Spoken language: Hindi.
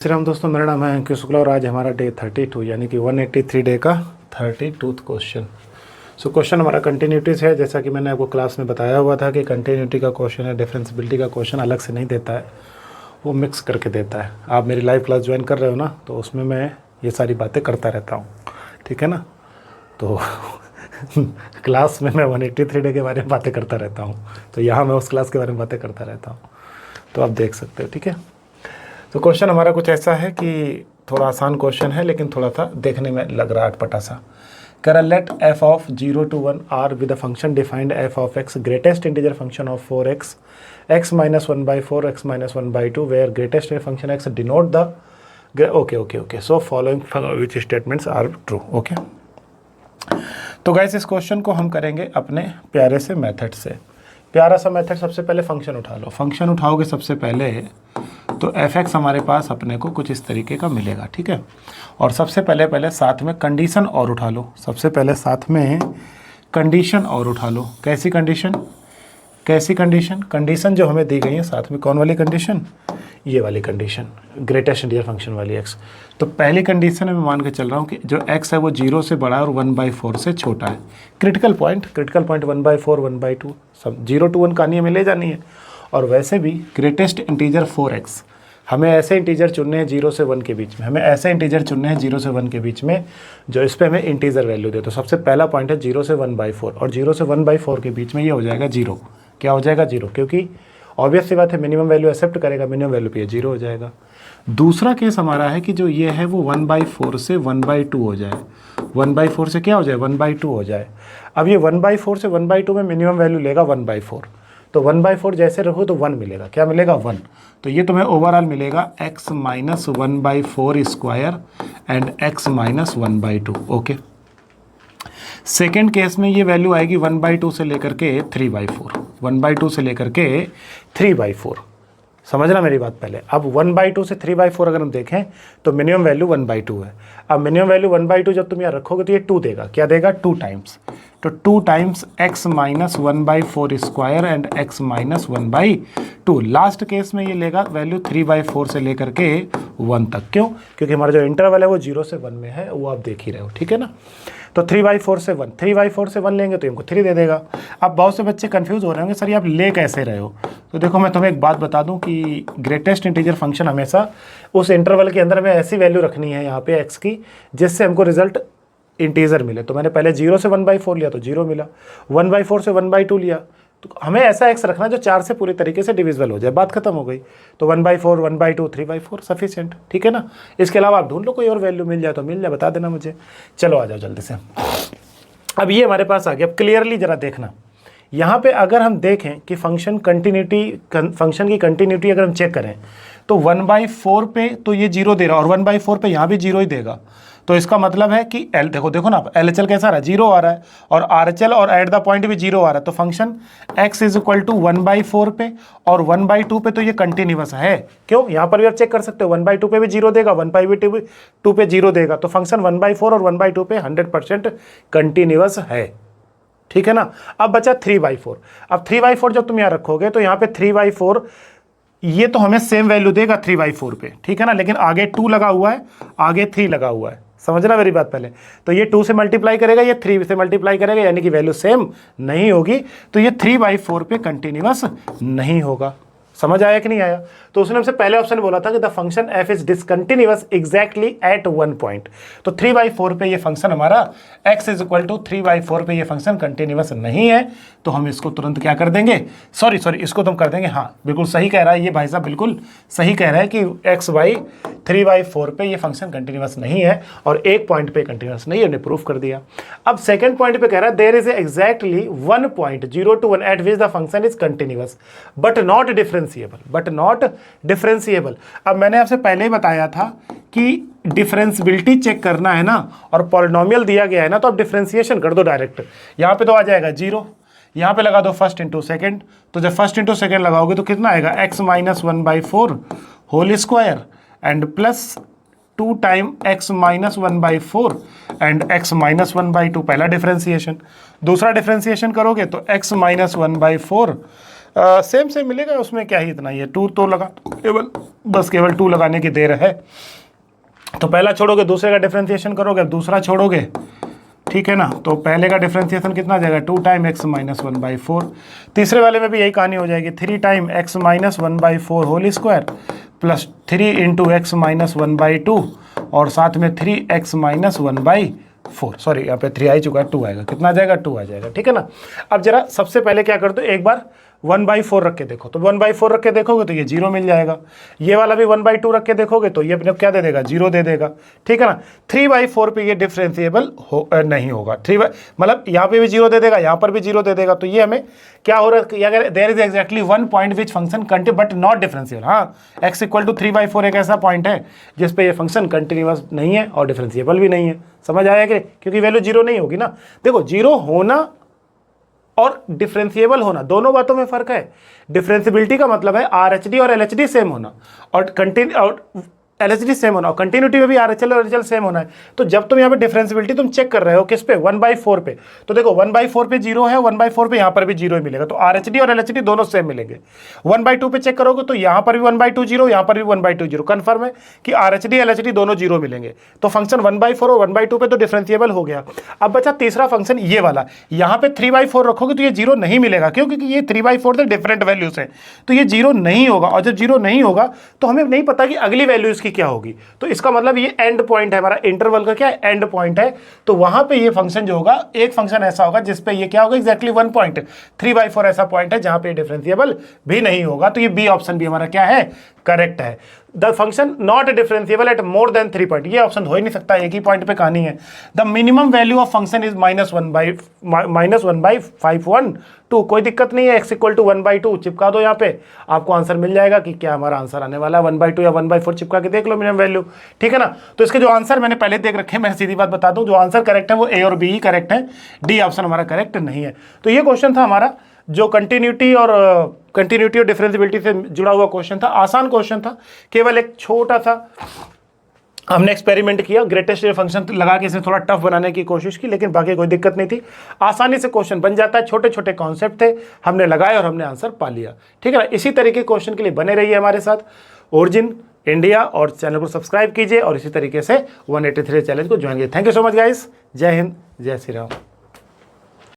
श्रीराम दोस्तों, मेरा नाम है अंकित शुक्ला और आज हमारा डे 32 यानी कि 183 डे का 32th क्वेश्चन। सो क्वेश्चन हमारा कंटिन्यूटी से है। जैसा कि मैंने आपको क्लास में बताया हुआ था कि कंटिन्यूटी का क्वेश्चन है, डिफरेंशिबिलिटी का क्वेश्चन अलग से नहीं देता है, वो मिक्स करके देता है। आप मेरी लाइव क्लास ज्वाइन कर रहे हो ना, तो उसमें मैं ये सारी बातें करता रहता हूँ, ठीक है ना। तो क्लास में मैं 183 डे के बारे में बातें करता रहता हूँ, तो यहाँ मैं उस क्लास के बारे में बातें करता रहता हूँ, तो आप देख सकते हो, ठीक है। तो क्वेश्चन हमारा कुछ ऐसा है कि थोड़ा आसान क्वेश्चन है, लेकिन थोड़ा सा देखने में लग रहा है अटपटा सा। करें let f of 0 to 1 are with the function defined f of x greatest integer function of 4x x minus 1/4 x minus 1/2 where greatest function x denote the okay so following which statements are true. Okay, तो गाइस इस क्वेश्चन को हम करेंगे अपने प्यारे से मेथड से। प्यारा सा मेथड, सबसे पहले फंक्शन उठा लो। फंक्शन उठाओगे सबसे पहले तो f(x) हमारे पास अपने को कुछ इस तरीके का मिलेगा, ठीक है। और सबसे पहले साथ में कंडीशन और उठा लो। सबसे पहले साथ में कंडीशन और उठा लो। कैसी कंडीशन? कंडीशन जो हमें दी गई है साथ में, कौन वाली कंडीशन? ये वाली कंडीशन, ग्रेटेस्ट इंटीजर फंक्शन वाली x। तो पहली कंडीशन में मैं मान के चल रहा हूँ कि जो x है वो 0 से बड़ा और 1/4 से छोटा है। क्रिटिकल पॉइंट 1/4 1/2 सब 0 to 1 कहानी हमें ले जानी है। और वैसे भी ग्रेटेस्ट इंटीजर 4x, हमें ऐसे इंटीजर चुनने हैं 0 से 1 के बीच में, हमें ऐसे इंटीजर चुनने हैं 0 से 1 के बीच में जो इस पर हमें इंटीजर वैल्यू दे। तो सबसे पहला पॉइंट है 0 से 1/4, और 0 से 1/4 के बीच में ये हो जाएगा 0। क्या हो जाएगा? 0, क्योंकि ऑब्वियस सी बात है मिनिमम वैल्यू एक्सेप्ट करेगा, मिनिमम वैल्यू पे 0 हो जाएगा। दूसरा केस हमारा है कि जो ये है वो 1/4 से 1/2 हो जाए। 1/4 से क्या हो जाए? 1/2 हो जाए। अब ये 1/4 से 1/2 में मिनिमम वैल्यू लेगा 1/4, तो 1/4 जैसे रखो तो 1 मिलेगा। क्या मिलेगा? 1। तो ये तुम्हें ओवरऑल मिलेगा x minus 1/4 square and x minus 1/2। Okay, second case में ये वैल्यू आएगी 1/2 से लेकर के 3/4, 1/2 से लेकर के 3/4। समझना मेरी बात पहले। अब 1/2 से 3/4 अगर हम देखें तो मिनिमम वैल्यू 1/2 है। अब मिनिमम वैल्यू 1/2 जब तुम यहाँ रखोगे तो ये 2 देगा। क्या देगा? 2 टाइम्स। तो 2 times x minus 1/4 square and x minus 1/2। Last case में ये लेगा वैल्यू 3/4 से लेकर के 1 तक। क्यों? क्योंकि हमारा जो इंटरवल है वो 0 से 1 में है, वो आप देख ही रहे हो, ठीक है ना। तो 3/4 से 1, 3/4 से 1 लेंगे तो हमको 3 दे देगा। अब बहुत से बच्चे कंफ्यूज हो रहे होंगे, सर ये आप ले कैसे रहे हो? तो देखो मैं तुम्हें एक बात बता दूं कि ग्रेटेस्ट इंटीजर फंक्शन हमेशा उस इंटरवल के अंदर में ऐसी वैल्यू रखनी है यहाँ पे x की जिससे हमको रिजल्ट इंटीजर मिले। तो मैंने पहले 0 से 1/4 लिया तो 0 मिला, 1/4 से 1/2 लिया तो हमें ऐसा x रखना जो 4 से पूरी तरीके से डिविजिबल हो जाए। बात खत्म हो गई। तो 1/4 1/2 3/4 सफिशिएंट, ठीक है ना। इसके अलावा आप ढूंढ लो, कोई और वैल्यू मिल जाए तो मिल जाए, बता देना मुझे। चलो आ जाओ जल्दी से। अब ये हमारे पास आ गया। अब क्लियरली जरा देखना, यहाँ पे अगर हम देखें कि फंक्शन की कंटिन्यूटी अगर हम चेक करें तो 1/4 पे तो ये 0 दे रहा है और 1/4 पे यहाँ भी 0 ही देगा। तो इसका मतलब है कि एल देखो ना, LHL कैसा आ रहा है? 0 आ रहा है, और RHL और एट द पॉइंट भी 0 आ रहा है। तो function x is equal to 1/4 पे और 1/2 पे तो ये कंटिन्यूअस है। क्यों? यहाँ पर भी आप चेक कर सकते हो, 1/2 पे भी 0 देगा, 1/2 पे 0 देगा। तो फंक्शन 1/4 और 1/2 पे 100% कंटिन्यूअस है, ठीक है ना। अब बचा 3/4। अब 3/4 जब तुम यहाँ रखोगे तो यहाँ पे 3/4 ये तो हमें सेम वैल्यू देगा 3/4 पे, ठीक है ना। लेकिन आगे 2 लगा हुआ है, आगे 3 लगा हुआ है। समझना मेरी बात पहले। तो ये 2 से मल्टीप्लाई करेगा, ये 3 से मल्टीप्लाई करेगा, यानी कि वैल्यू सेम नहीं होगी। तो ये 3/4 पे कंटिन्यूअस नहीं होगा। समझ आया कि नहीं आया? तो उसने हमसे पहले ऑप्शन बोला था कि the function f is discontinuous exactly at 1 point. तो 3/4 पे ये फंक्शन हमारा x इज इक्वल टू 3/4 पे ये फंक्शन कंटिन्यूअस नहीं है। तो हम इसको तुरंत क्या कर देंगे? सॉरी इसको तुम कर देंगे। हाँ बिल्कुल सही कह रहा है ये भाई साहब, बिल्कुल सही कह रहा है कि x बाई 3/4 पे ये फंक्शन कंटिन्यूअस नहीं है और एक पॉइंट पे कंटिन्यूअस नहीं है, हमने प्रूफ कर दिया। अब सेकंड पॉइंट पे कह रहा है there is exactly 1 point 0 to 1 at which the function is continuous but not differentiable. अब मैंने आपसे पहले ही बताया था कि डिफरेंशियबिलिटी चेक करना है ना, और पॉलिनोमियल दिया गया है ना, तो आप डिफरेंशिएशन कर दो डायरेक्ट। यहाँ पे तो आ जाएगा 0, यहाँ पे लगा दो फर्स्ट इंटू सेकेंड। तो जब फर्स्ट इंटू सेकेंड लगाओगे तो कितना आएगा? x minus 1/4 whole square and plus 2 time x minus 1/4 and x minus 1/2। पहला डिफरेंशिएशन। दूसरा डिफरेंशिएशन करोगे तो x माइनस 1/4 सेम सेम मिलेगा, उसमें क्या ही इतना ही है, 2 तो लगा केवल 2 लगाने की देर है। तो पहला छोड़ोगे दूसरे का डिफ्रेंसिएशन करोगे, अब दूसरा छोड़ोगे, ठीक है ना। तो पहले का डिफ्रेंसिएशन कितना आ जाएगा, 2 टाइम x माइनस 1/4। तीसरे वाले में भी यही कहानी हो जाएगी, 3 time x minus 1/4 whole square plus 3 into x minus 1/2 और साथ में 3x माइनस 1/4। सॉरी यहाँ पे 3 आ चुका है, 2 आएगा, कितना आ जाएगा, 2 आ जाएगा, ठीक है ना। अब जरा सबसे पहले क्या कर दो, एक बार 1/4 रख के देखो, तो 1/4 रख के देखोगे तो ये 0 मिल जाएगा। ये वाला भी 1/2 रख के देखोगे तो ये अपने क्या दे देगा, 0 दे देगा, ठीक है ना। 3/4 पे ये डिफरेंशिएबल नहीं होगा, मतलब यहाँ पे भी 0 दे देगा, यहाँ पर भी 0 दे देगा। तो ये हमें क्या हो रहा है, अगर there is exactly one point which function continue but not differential. हाँ, x = 3/4 एक ऐसा पॉइंट है जिस पे ये फंक्शन कंटिन्यूअस नहीं है और डिफरेंशिएबल भी नहीं है। समझ आया कि, क्योंकि वैल्यू 0 नहीं होगी ना। देखो 0 होना और डिफरेंशिएबल होना, दोनों बातों में फर्क है। डिफरेंशियबिलिटी का मतलब है RHD और LHD सेम होना, और LHD सेम होना, और कंटिन्यूटी में भी RHL और LHL सेम होना है। तो जब तुम यहाँ पे डिफरेंशियबिलिटी तुम चेक कर रहे हो किस पे, 1/4 पे, तो देखो 1/4 पे 0 है, 1/4 पे यहाँ पर भी 0 ही मिलेगा, तो RHD और LHD दोनों सेम मिलेंगे। 1/2 पे चेक करोगे तो यहाँ पर भी 1/2 0, यहाँ पर भी 1/2 0, कन्फर्म है कि RHD LHD दोनों 0 मिलेंगे। तो फंक्शन 1/4 और 1/2 पे तो डिफरेंशिएबल हो गया। अब बचा तीसरा फंक्शन ये वाला, यहाँ पे 3/4 रखोगे तो ये 0 नहीं मिलेगा, क्यों, क्योंकि ये 3/4 से डिफरेंट वैल्यूज है, तो ये 0 नहीं होगा। और जब 0 नहीं होगा तो हमें नहीं पता कि अगली वैल्यू इसकी क्या होगी, तो इसका मतलब ये एंड पॉइंट है हमारा, इंटरवल का क्या है, एंड पॉइंट है। तो वहां पे ये फंक्शन जो होगा, एक फंक्शन ऐसा होगा जिस पे ये क्या होगा, एग्जैक्टली 1 पॉइंट, 3/4 ऐसा पॉइंट है जहां पे डिफरेंशिएबल भी नहीं होगा। तो ये बी ऑप्शन भी हमारा क्या है, करेक्ट है। The function not differentiable eight more than 3 point, ये ऑप्शन हो ही नहीं सकता, एक ही पॉइंट पे कहानी है। The minimum value of function is -1/512, कोई दिक्कत नहीं है, x = 1/2 चिपका दो यहाँ पे, आपको आंसर मिल जाएगा कि क्या हमारा आंसर आने वाला है, 1/2 या 1/4 चिपका के देख लो मिनिमम वैल्यू, ठीक है ना। तो इसके जो आंसर मैंने पहले देख रखे हैं, मैं सीधी बात बता दूं, जो आंसर करेक्ट है वो ए और बी ही करेक्ट है, डी ऑप्शन हमारा करेक्ट नहीं है। तो ये क्वेश्चन था हमारा जो कंटिन्यूटी और डिफरेंशियबिलिटी से जुड़ा हुआ क्वेश्चन था, आसान क्वेश्चन था, केवल एक छोटा सा हमने एक्सपेरिमेंट किया, ग्रेटेस्ट फंक्शन लगा के इसे थोड़ा टफ बनाने की कोशिश की, लेकिन बाकी कोई दिक्कत नहीं थी, आसानी से क्वेश्चन बन जाता है। छोटे छोटे कॉन्सेप्ट थे, हमने लगाए और हमने आंसर पा लिया, ठीक है ना। इसी तरीके क्वेश्चन के लिए बने रहिए हमारे साथ, ओरिजिन इंडिया और चैनल को सब्सक्राइब कीजिए और इसी तरीके से 183 चैलेंज को ज्वाइन कीजिए। Thank you so much guys, जय हिंद, जय श्री राम।